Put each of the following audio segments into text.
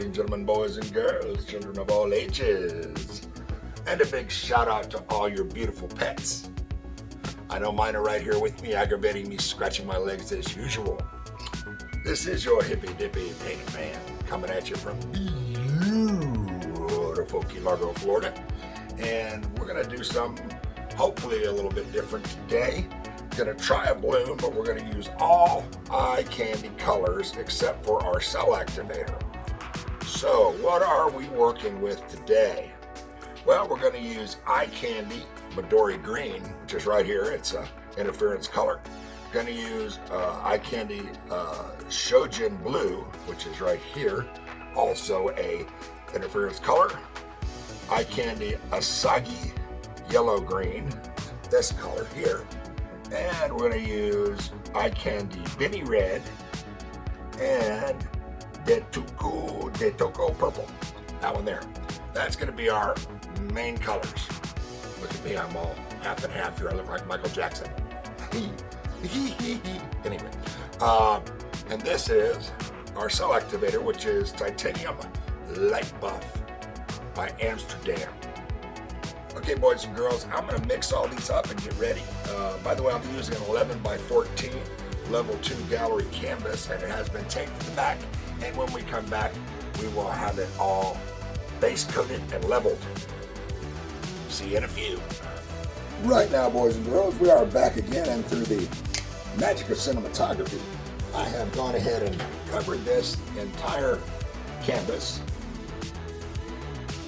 and gentlemen, boys and girls, children of all ages. And a big shout out to all your beautiful pets. I know mine are right here with me, aggravating me, scratching my legs as usual. This is your hippy dippy painted man coming at you from beautiful Key Largo, Florida. And we're gonna do something hopefully a little bit different today. Gonna try a balloon, but we're gonna use all eye candy colors except for our cell activator. So what are we working with today? Well, we're gonna use eye candy Midori Green, which is right here. It's a interference color. Gonna use eye candy Shojin Blue, which is right here, also a interference color. Eye candy Asagi Yellow Green, this color here. And we're going to use eye candy Benny Red and Detoko Purple. That one there. That's going to be our main colors. Look at me, I'm all half and half here. I look like Michael Jackson. Anyway, and this is our cell activator, which is Titanium Light Buff by Amsterdam. Okay, boys and girls, I'm going to mix all these up and get ready. By the way, I'll be using an 11 by 14 level 2 gallery canvas, and it has been taped to the back. And when we come back, we will have it all base coated and leveled. See you in a few. Right now, boys and girls, we are back again, and through the magic of cinematography, I have gone ahead and covered this entire canvas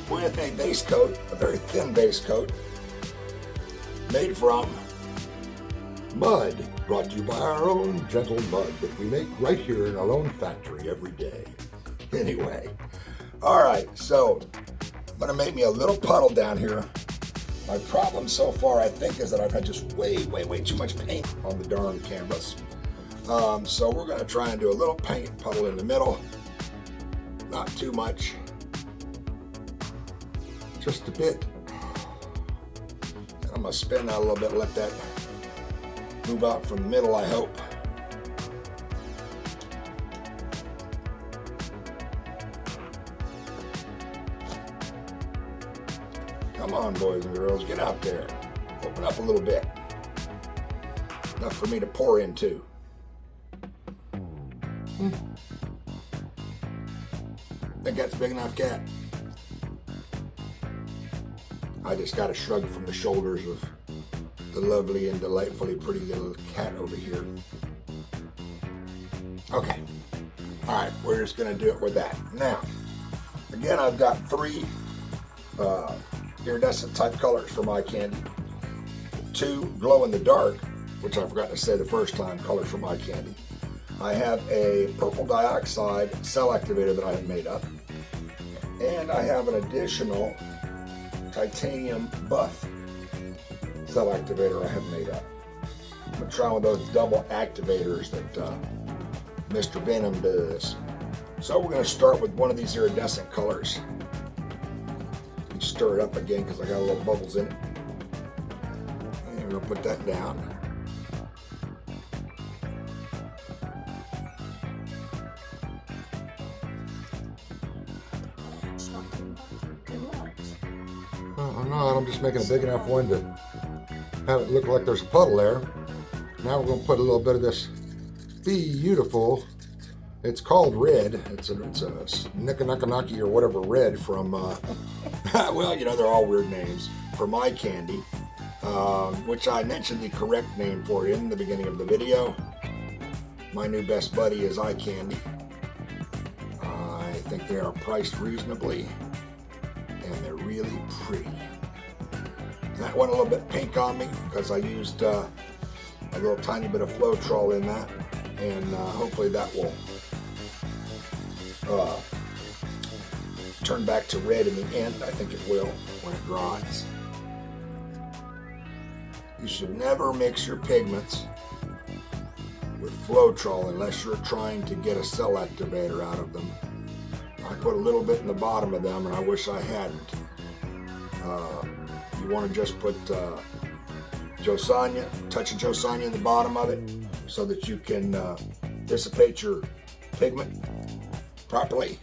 with a base coat, a very thin base coat, made from mud, brought to you by our own gentle mud that we make right here in our own factory every day. Anyway, all right, so I'm gonna make me a little puddle down here. My problem so far, I think, is that I've had just way too much paint on the darn canvas. So we're gonna try and do a little paint puddle in the middle, not too much. Just a bit. And I'm gonna spin that a little bit, let that move out from the middle, I hope. Come on, boys and girls, get out there. Open up a little bit. Enough for me to pour into. Think that's big enough, Cat? I just got a shrug from the shoulders of the lovely and delightfully pretty little cat over here. Okay. All right, we're just gonna do it with that. Now, again, I've got three iridescent type colors for my candy. 2 glow in the dark, which I forgot to say the first time, colors for my candy. I have a purple dioxide cell activator that I have made up. And I have an additional titanium buff cell activator I have made up. I'm gonna try one of those double activators that Mr. Venom does. So we're gonna start with one of these iridescent colors. Stir it up again because I got a little bubbles in it. And we're gonna put that down. I'm not, I'm just making a big enough one to have it look like there's a puddle there. Now we're gonna put a little bit of this beautiful, it's called red. It's a Nickanaki or whatever red from, well, you know, they're all weird names, for my candy, which I mentioned the correct name for in the beginning of the video. My new best buddy is Eye Candy. I think they are priced reasonably, and they're really pretty. That went a little bit pink on me because I used a little tiny bit of Floetrol in that, and hopefully that will turn back to red in the end. I think it will when it dries. You should never mix your pigments with Floetrol unless you're trying to get a cell activator out of them. I put a little bit in the bottom of them, and I wish I hadn't. You want to just put Josanya, touch of Josanya in the bottom of it so that you can dissipate your pigment properly.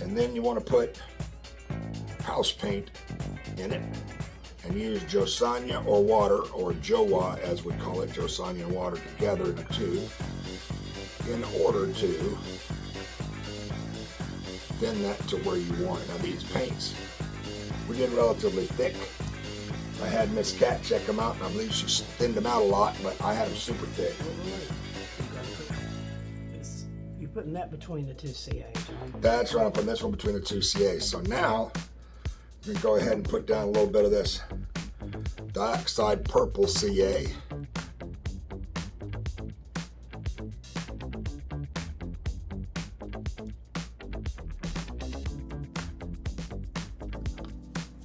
And then you want to put house paint in it and use Josanya or water, or Jowa as we call it, Josanya and water together in a tube, in order to thin that to where you want it. Now these paints, we did relatively thick. I had Miss Cat check them out, and I believe she thinned them out a lot, but I had them super thick. You're putting that between the two CAs. That's right, I'm putting this one between the two CAs. So now, I'm gonna go ahead and put down a little bit of this Dioxide Purple CA.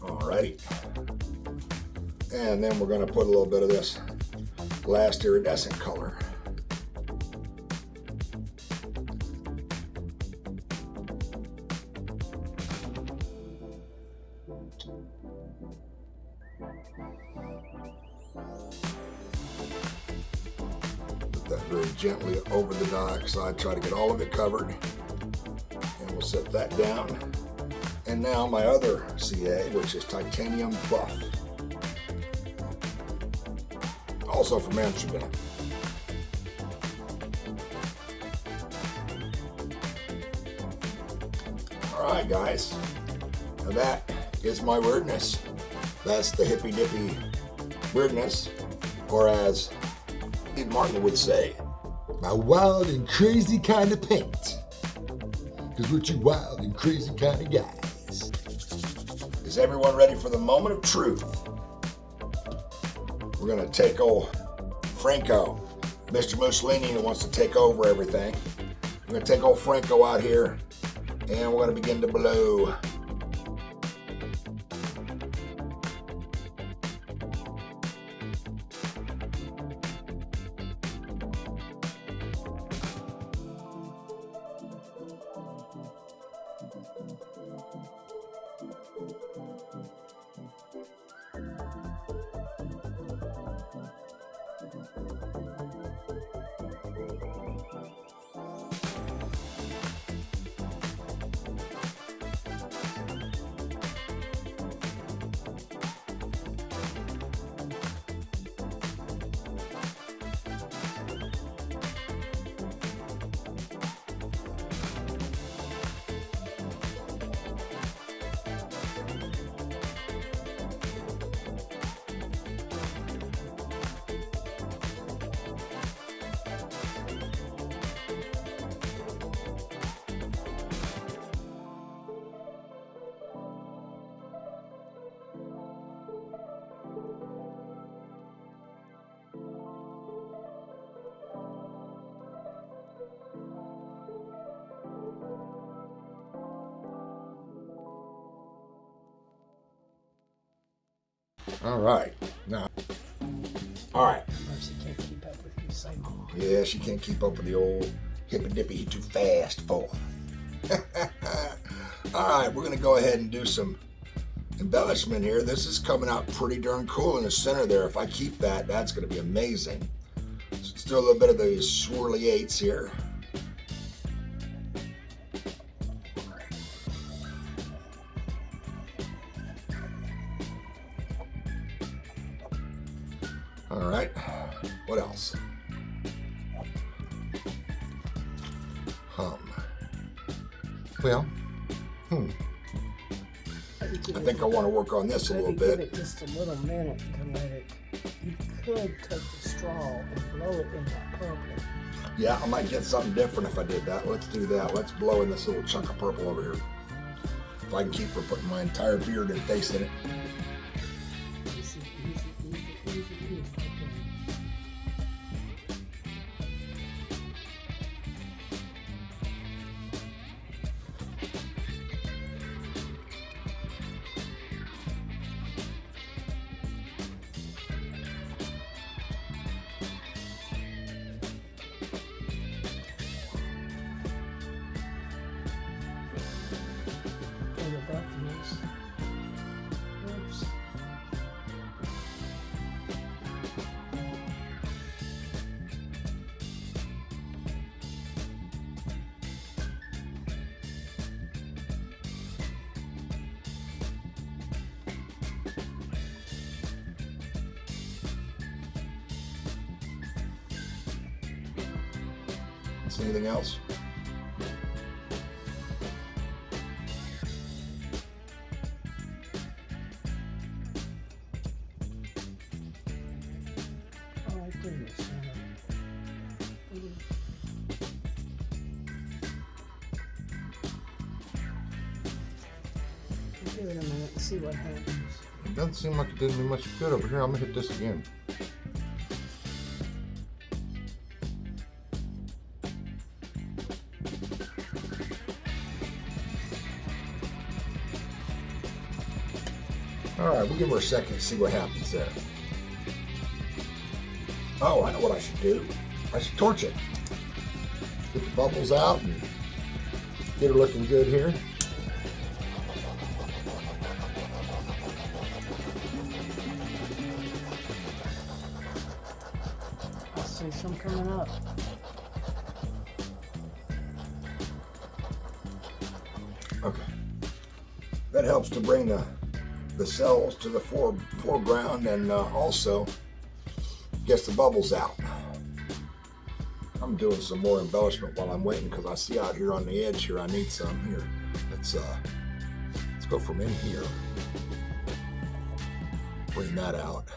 Alrighty. And then we're going to put a little bit of this Last Iridescent color. Put that very gently over the dioxide, try to get all of it covered. And we'll set that down. And now my other CA, which is Titanium Buff. Also from Amsterdam. Alright guys, now that is my weirdness. That's the hippy dippy weirdness, or as Steve Martin would say, my wild and crazy kind of paint. Because we're two wild and crazy kind of guys. Is everyone ready for the moment of truth? We're gonna take old Franco, Mr. Mussolini, who wants to take over everything. We're gonna take old Franco out here, and we're gonna begin to blow. All right, now, all right. Mercy can't keep up with you, say more. Yeah, she can't keep up with the old hippy dippy. He too fast for her. All right, we're gonna go ahead and do some embellishment here. This is coming out pretty darn cool in the center there. If I keep that, that's gonna be amazing. So let's do a little bit of these swirly eights here. All right, what else? Well, I think I want to work on this a little bit. Give it just a little minute to let it. You could take the straw and blow it in that purple. Yeah, I might get something different if I did that. Let's do that. Let's blow in this little chunk of purple over here. If I can keep from putting my entire beard and face in it. Easy, easy, easy, easy, easy. Okay. Where the buff is. Oops. See anything else? Oh my goodness. Give it a minute and see what happens. It doesn't seem like it did me much good over here. I'm gonna hit this again. Alright, we'll give her a second to see what happens there. Oh, I know what I should do. I should torch it. Get the bubbles out and get her looking good here. I see some coming up. Okay. That helps to bring the cells to the foreground and also gets the bubbles out. I'm doing some more embellishment while I'm waiting because I see out here on the edge here I need some here. Let's go from in here. Bring that out.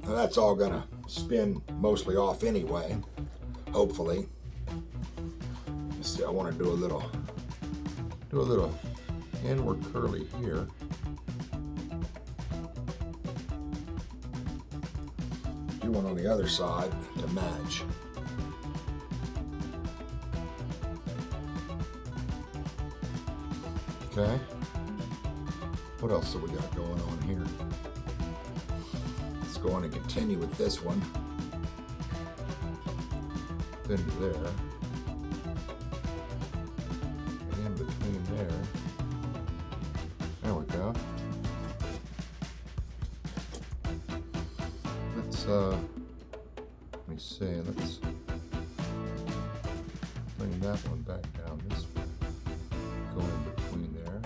Now that's all gonna spin mostly off anyway, hopefully. Let's see, I want to do a little inward curly here. Do one on the other side to match. Okay. What else have we got going on here? Let's go on and continue with this one. Then there. And in between there. There we go. Let's let me see, let's bring that one back down this way. Go in between there.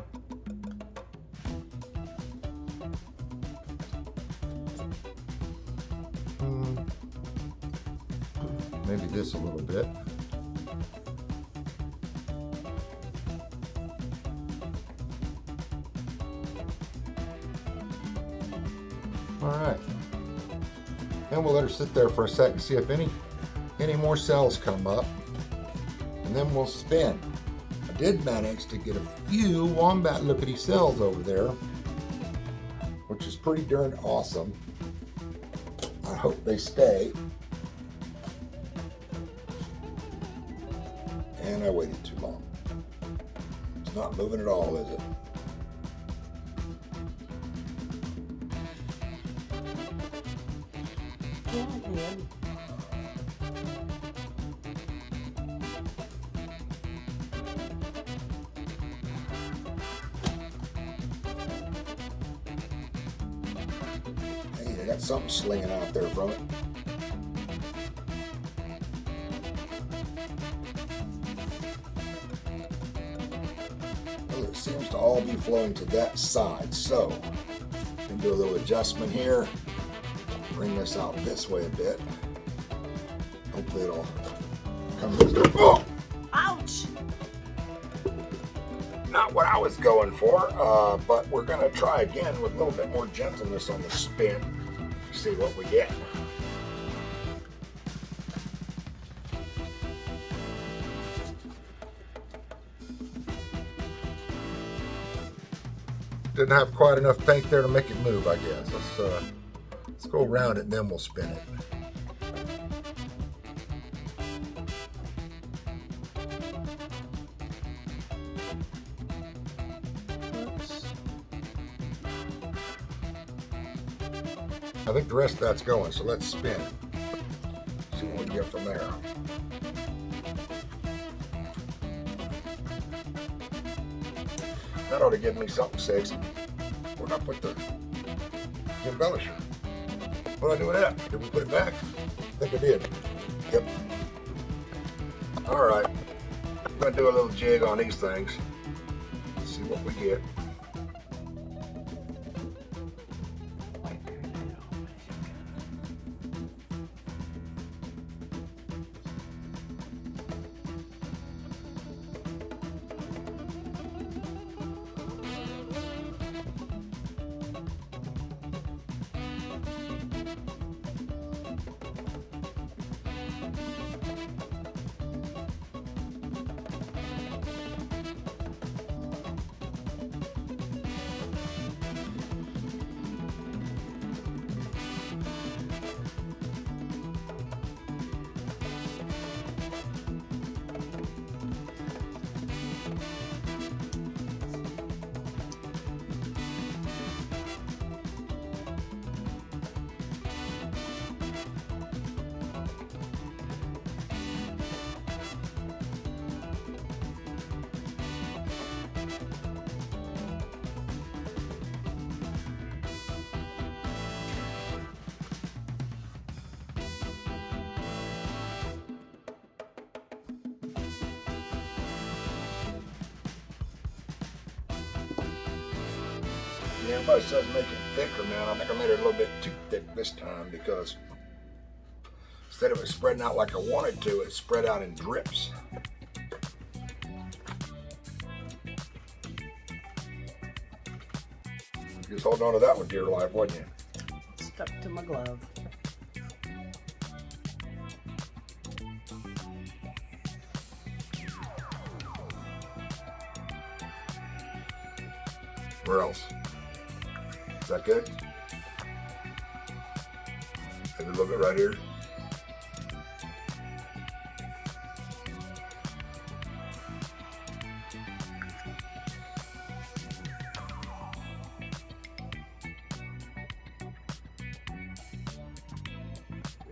Maybe this a little bit. All right. Then we'll let her sit there for a second, see if any more cells come up, and then we'll spin. I did manage to get a few wombat lookity cells over there, which is pretty darn awesome. I hope they stay. And I waited too long. It's not moving at all, is it? Yeah, it did. Hey, they got something slinging out there from it. Well, it seems to all be flowing to that side, so I can do a little adjustment here. Bring this out this way a bit. Hopefully it'll come this way. Oh! Ouch! Not what I was going for, but we're gonna try again with a little bit more gentleness on the spin. See what we get. Didn't have quite enough paint there to make it move, I guess. Let's go around it and then we'll spin it. Oops. I think the rest of that's going, so let's spin. See what we get from there. That ought to give me something sexy. Where'd I put the embellisher? What did I do with that? Did we put it back? I think I did. Yep. All right. I'm gonna do a little jig on these things. See what we get. everybody says make it thicker, man. I think I made it a little bit too thick this time because instead of it spreading out like I wanted to, it spread out in drips. Just holding on to that one dear life, wasn't you? Stuck to my glove. Where else? Is that good? Maybe a little bit right here.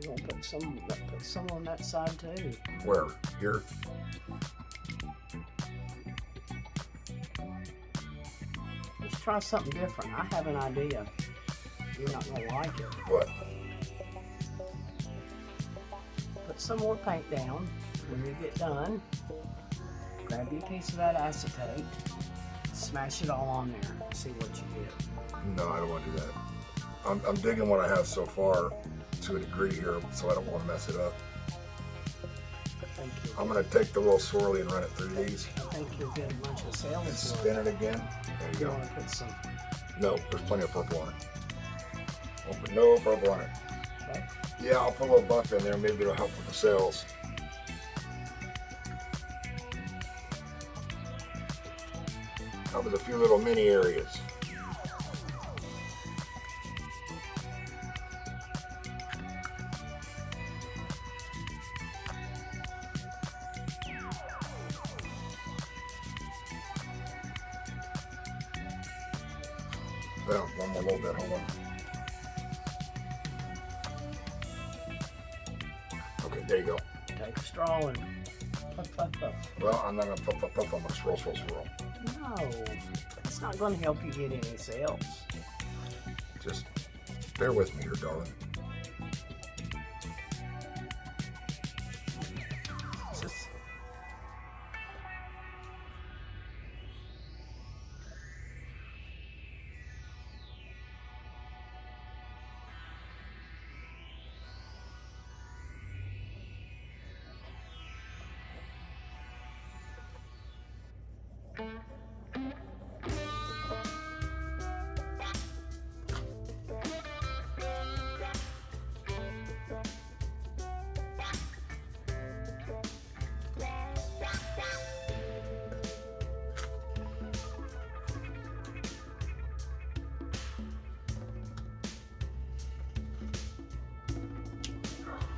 We're gonna put some on that side too. Where? Here? Let's try something different. I have an idea. You're not gonna like it. What? Put some more paint down. When you get done, grab you a piece of that acetate, smash it all on there, see what you get. No, I don't want to do that. I'm digging what I have so far to a degree here, so I don't want to mess it up. I think I'm going to take the little swirly and run it through these I think you'll get a bunch of and sales. spin it again. There you You go. want to put some, No, there's plenty of purple on it. Won't put no purple on it. okay? Yeah, I'll put a little buff in there. Maybe it'll help with the sales. That was a few little mini areas. Well, one more little bit, hold on. Okay, there you go. Take a straw and puff, puff, puff. Well, I'm not gonna puff, puff, puff. I'm gonna swirl, swirl, swirl. No, it's not going to help you get any sales. Just bear with me here, darling. It's just,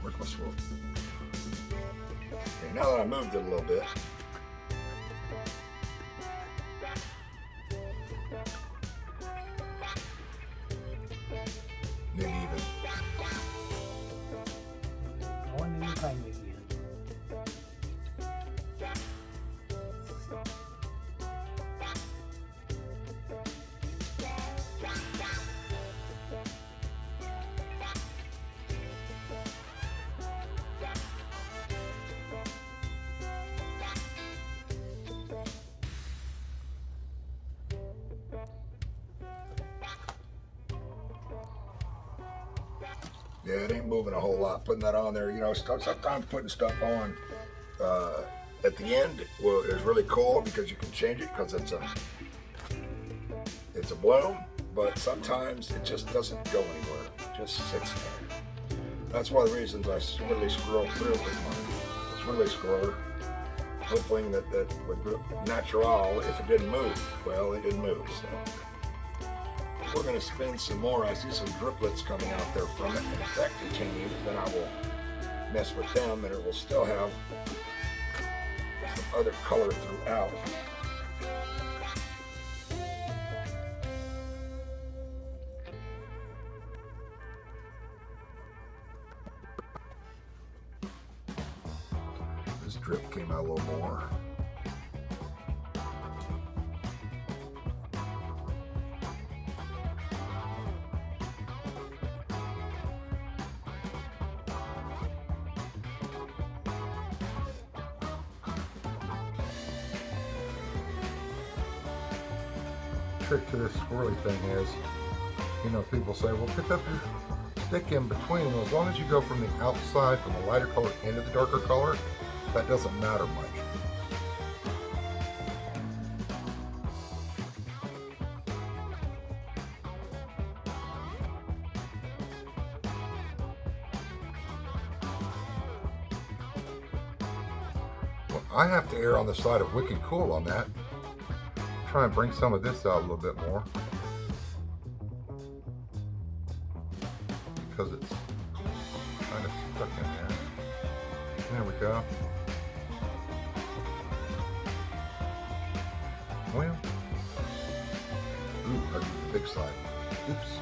Where's my swirl? Okay, now that I moved it a little bit, maybe even. going in the paint again. Yeah, it ain't moving a whole lot. Putting that on there, you know, sometimes putting stuff on at the end is really cool because you can change it because it's a bloom. But sometimes it just doesn't go anywhere. It just sits there. That's one of the reasons I really scroll through with my swirly scroller, hoping that would be natural if it didn't move. Well, it didn't move, so. We're going to spin some more. I see some driplets coming out there from it, and if that continues, then I will mess with them, and it will still have some other color throughout. This drip came out a little more. trick to this swirly thing is, you know, people say, well, pick up your stick in between. Well, as long as you go from the outside, from the lighter color into the darker color, that doesn't matter much. Well, I have to err on the side of wicked cool on that. Try and bring some of this out a little bit more, because it's kind of stuck in there. There we go. Well, ooh, I use the big side. Oops.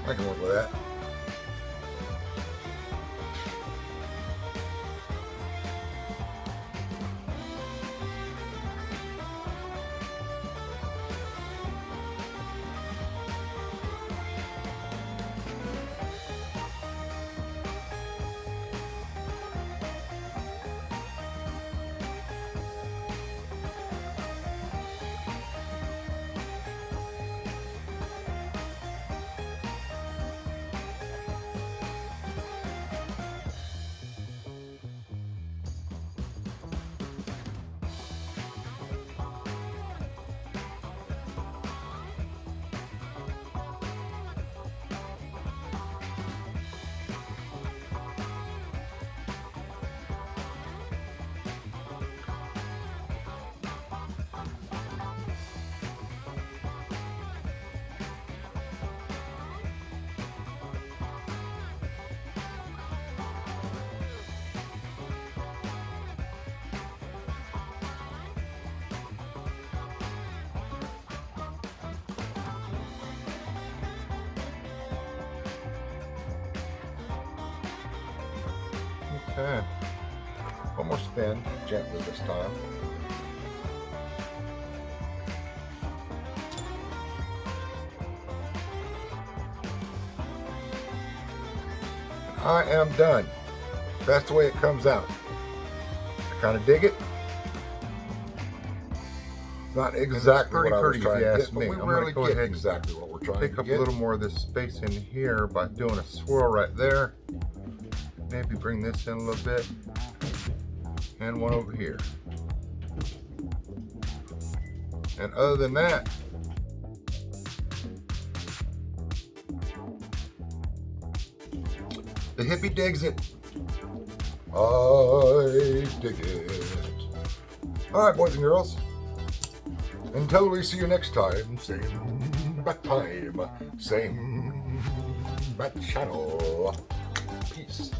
I can work with that. Okay. One more spin, gently this time. I am done. That's the way it comes out. I kind of dig it. Not exactly what I was trying to get, but we rarely get exactly what we're trying to get. Pick up a little more of this space in here by doing a swirl right there. Maybe bring this in a little bit, and one over here. And other than that, the hippie digs it. I dig it. All right, boys and girls. Until we see you next time, same bat time, same bat channel. Peace.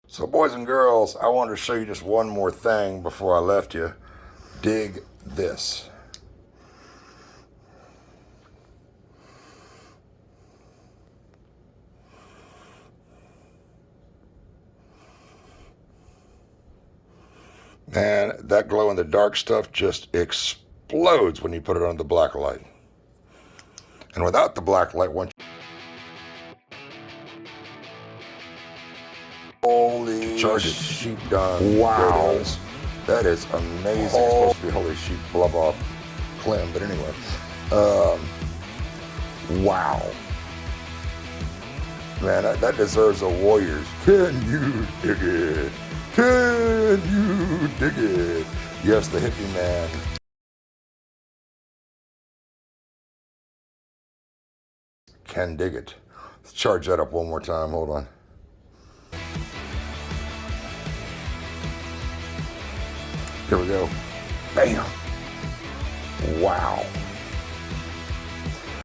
So boys and girls, I wanted to show you just one more thing before I left you. Dig this. Man, that glow in the dark stuff just explodes when you put it under the black light. And without the black light, once holy sheep done. Wow. That is amazing. It's supposed to be holy sheep blub off Clem, but anyway. Wow. Man, that deserves a Warriors. Can you dig it? Can you dig it? Yes, the hippie man. Can dig it. Let's charge that up one more time. Hold on. Here we go. Bam. Wow.